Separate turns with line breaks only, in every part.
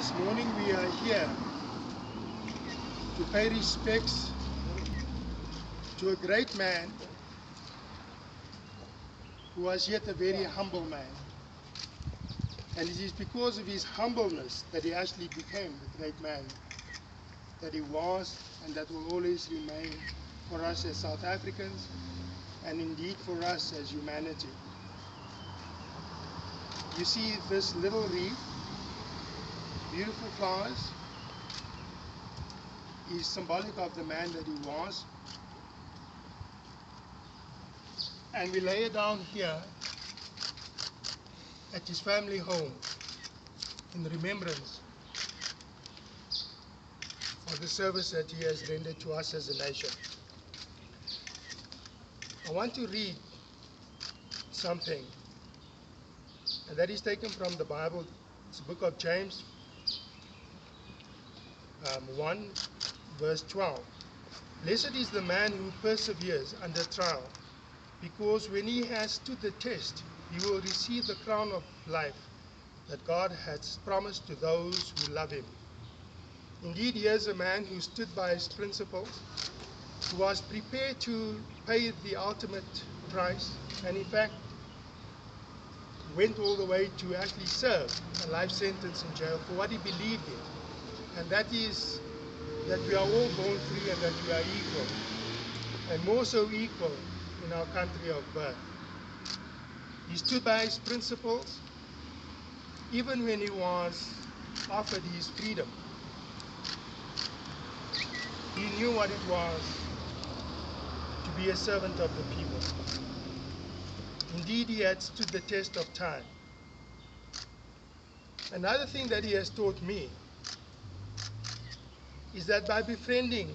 This morning we are here to pay respects to a great man who was yet a very humble man. And it is because of his humbleness that he actually became the great man that he was, and that will always remain for us as South Africans, and indeed for us as humanity. You see this little wreath, beautiful flowers, is symbolic of the man that he was. And we lay it down here at his family home in remembrance for the service that he has rendered to us as a nation. I want to read something, and that is taken from the Bible. It's the book of James 1 verse 12. Blessed is the man who perseveres under trial, because when he has stood the test, he will receive the crown of life that God has promised to those who love him. Indeed, here's a man who stood by his principles, who was prepared to pay the ultimate price, and in fact went all the way to actually serve a life sentence in jail for what he believed in. And that is that we are all born free and that we are equal, and more so equal in our country of birth. He stood by his principles even when he was offered his freedom. He knew what it was to be a servant of the people. Indeed, he had stood the test of time. Another thing that he has taught me is that by befriending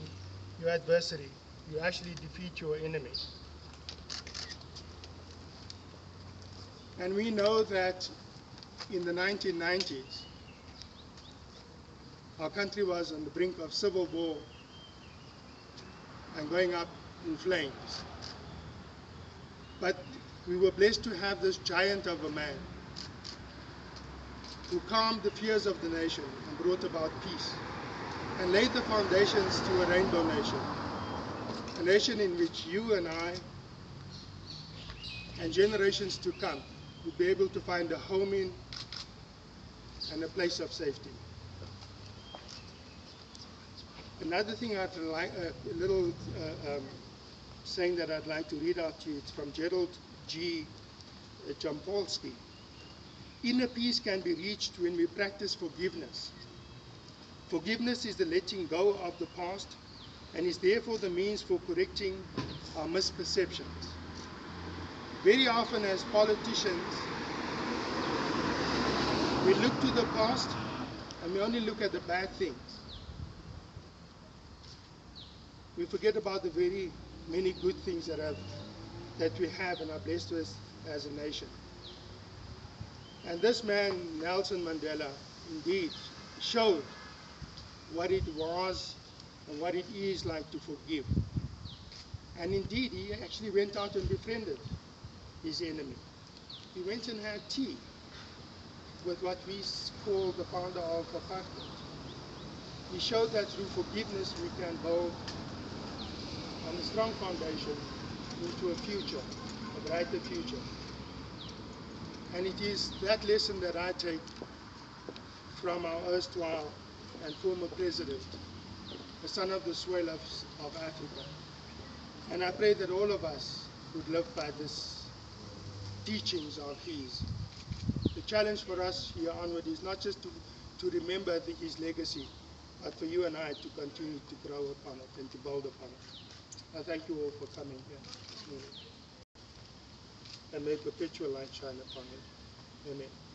your adversary, you actually defeat your enemy. And we know that in the 1990s, our country was on the brink of civil war and going up in flames. But we were blessed to have this giant of a man who calmed the fears of the nation and brought about peace, and laid the foundations to a rainbow nation, a nation in which you and I and generations to come would be able to find a home in and a place of safety. Another thing I'd like, a little saying that I'd like to read out to you, it's from Gerald G. Jampolsky. Inner peace can be reached when we practice forgiveness. Forgiveness is the letting go of the past and is therefore the means for correcting our misperceptions. Very often as politicians, we look to the past and we only look at the bad things. We forget about the very many good things that we have and are blessed with as a nation. And this man, Nelson Mandela, indeed showed what it was and what it is like to forgive. And indeed, he actually went out and befriended his enemy. He went and had tea with what we call the founder of apartheid. He showed that through forgiveness we can build on a strong foundation into a future, a brighter future. And it is that lesson that I take from our erstwhile and former president, the son of the soil of Africa. And I pray that all of us would live by this teachings of his. The challenge for us here onward is not just to remember his legacy, but for you and I to continue to grow upon it and to build upon it. I thank you all for coming here this morning. And may perpetual light shine upon you. Amen.